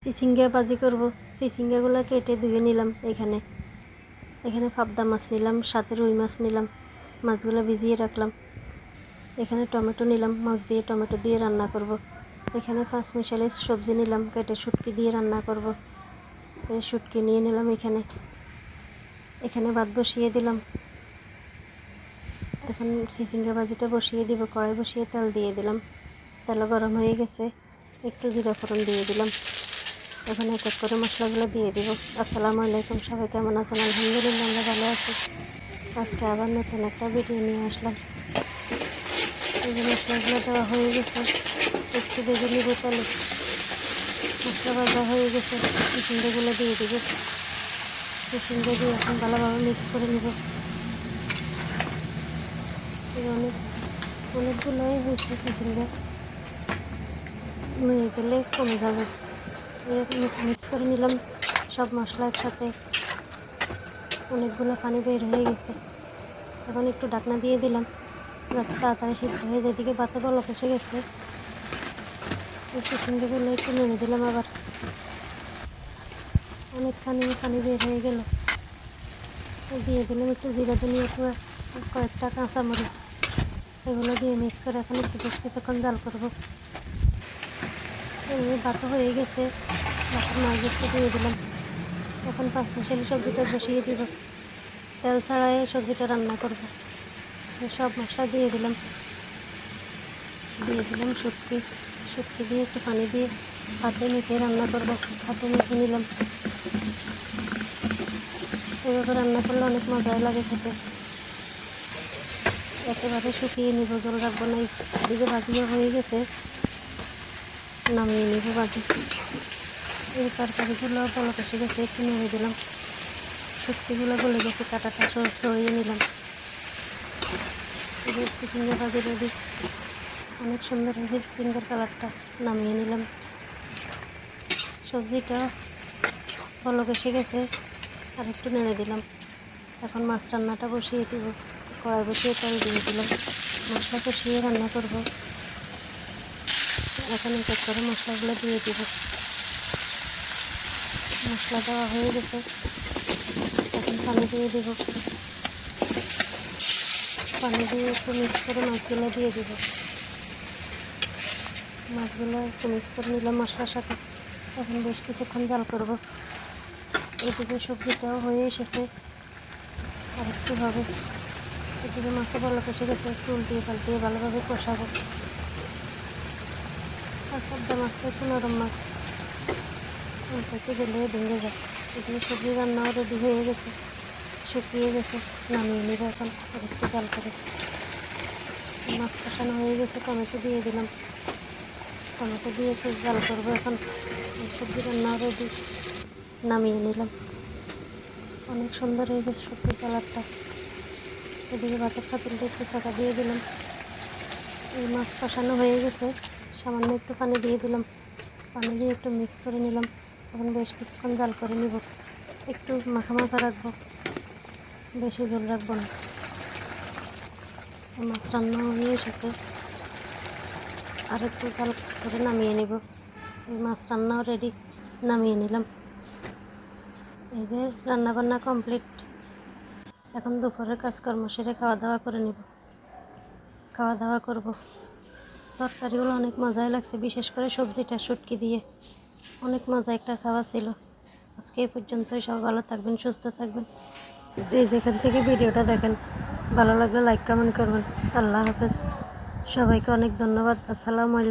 চিচিঙ্গা ভাজি করব। চিচিঙ্গাগুলো কেটে ধুয়ে নিলাম। এখানে পাবদা মাছ নিলাম, সাথে রুই মাছ নিলাম। মাছগুলো ভিজিয়ে রাখলাম। এখানে টমেটো নিলাম, মাছ দিয়ে টমেটো দিয়ে রান্না করব। এখানে 5 মিশালি সবজি নিলাম, কেটে শুটকি দিয়ে রান্না করব। এই শুটকি নিয়ে নিলাম। এখানে ভাত বসিয়ে দিলাম। এখন চিচিঙ্গা ভাজিটা বসিয়ে দিব। কড়াই বসিয়ে তেল দিয়ে দিলাম। তেল গরম হয়ে গেছে, একটু জিরা ফোড়ন দিয়ে দিলাম। এখন এক এক করে মশলাগুলো দিয়ে দিব। আসসালামু আলাইকুম, সবাই কেমন আছেন? আলহামদুলিল্লাহ আমরা ভালো আছি। আজকে আবার নতুন একটা ভিডিও নিয়ে আসলাম। এই যে মশলাগুলো দেওয়া হয়ে গেছে, একটু ভেজে নিব তেলে। মশলা ভাজা হয়ে গেছে, চিচিঙ্গাগুলো দিয়ে দিব। চিচিঙ্গা দিয়ে এখন ভালোভাবে মিক্স করে নিব। অনেকগুলোই হয়েছে চিচিঙ্গা, নিয়ে গেলে কমে যাবে। মিক্স করে নিলাম সব মশলা একসাথে। অনেকগুলো পানি বের হয়ে গেছে। এখন একটু ঢাকনা দিয়ে দিলাম যাতে তাড়াতাড়ি সিদ্ধ হয়ে যায়। এদিকে ভাতে বলক এসে গেছে। চিচিঙ্গাগুলো একটু নেড়ে দিলাম। আবার অনেকখানি পানি বের হয়ে গেল। দিয়ে দিলাম একটু জিরা, ধনিয়া গুঁড়া, কয়েকটা কাঁচামরিচ। এগুলো দিয়ে মিক্স করে এখন একটু বেশ কিছুক্ষণ জাল করবো। ভাতও হয়ে গেছে, ভাতের মাছটা দিয়ে দিলাম। এখন 5 মিশালি সবজিটা বসিয়ে দিব। তেল ছাড়াই সবজিটা রান্না করব। সব মশলা দিয়ে দিলাম। শুটকি দিয়ে একটু পানি দিয়ে হাতে মেখে রান্না করব। হাতে মেখে নিলাম। এভাবে রান্না করলে অনেক মজাই লাগে খেতে। একেবারে শুকিয়ে নিব, জল রাখবো না। এদিকে ভাজিও হয়ে গেছে, নামিয়ে নিব ভাজি। এই তরকারিগুলো বলক এসে গেছে, একটু নেড়ে দিলাম। শুটকিগুলো গলে গেছে, কাঁটাটা সরিয়ে নিলাম। চিচিঙ্গা ভাজি রেডি। অনেক সুন্দর হয়েছে চিচিঙ্গার কালারটা। নামিয়ে নিলাম। সবজিটা বলক এসে গেছে, আর একটু নেড়ে দিলাম। এখন মাছ রান্নাটা বসিয়ে দিব। কড়াই বসিয়ে তেল দিয়ে দিলাম। মশলা কষিয়ে রান্না করব। এখন এক এক করে মশলাগুলো দিয়ে দিব। মশলা দেওয়া হয়ে গেছে, এখন পানি দিয়ে দিব। পানি দিয়ে একটু মিক্স করে মাছগুলো দিয়ে দিব। মাছগুলো একটু মিক্স করে নিলাম মশলার সাথে। এখন বেশ কিছুক্ষণ জাল করব। এদিকে সবজিটাও হয়ে এসেছে, আর একটু হবে। এদিকে মাছে বলক এসে গেছে, একটু উল্টিয়ে পাল্টিয়ে ভালোভাবে কষাবো। আর পাবদা মাছটা একটু নরম মাছ, উল্টাতে গেলে ভেঙে যায়। এদিকে সবজি রান্নাও রেডি হয়ে গেছে, শুকিয়ে গেছে। নামিয়ে নিব এখন আর একটু জাল করে। মাছ কষানো হয়ে গেছে, টমেটো দিয়ে দিলাম। টমেটো দিয়ে একটু জাল করবো। এখন সবজি রান্নাও রেডি, নামিয়ে নিলাম। অনেক সুন্দর হয়েছে সবজির কালারটা। এদিকে ভাতের পাতিলটা একটু চাকা দিয়ে দিলাম। এই মাছ কষানো হয়ে গেছে, সামান্য একটু পানি দিয়ে দিলাম। পানি দিয়ে একটু মিক্স করে নিলাম। এখন বেশ কিছুক্ষণ জাল করে নিব। একটু মাখা মাখা রাখবো, বেশি ঝোল রাখবো না। মাছ রান্না হয়ে এসেছে, আর একটু জাল করে নামিয়ে নিব। এই মাছ রান্নাও রেডি, নামিয়ে নিলাম। এই যে রান্না বান্না কমপ্লিট। এখন দুপুরের কাজকর্ম সেরে খাওয়া দাওয়া করে নিব। খাওয়া দাওয়া করব। তরকারিগুলো অনেক মজাই লাগছে, বিশেষ করে সবজিটা শুটকি দিয়ে। অনেক মজা একটা খাওয়া ছিল। আজকে এই পর্যন্তই। সব ভালো থাকবেন, সুস্থ থাকবেন। যে যেখান থেকে ভিডিওটা দেখেন, ভালো লাগলে লাইক কমেন্ট করবেন। আল্লাহ হাফেজ। সবাইকে অনেক ধন্যবাদ। আসসালামু আলাইকুম।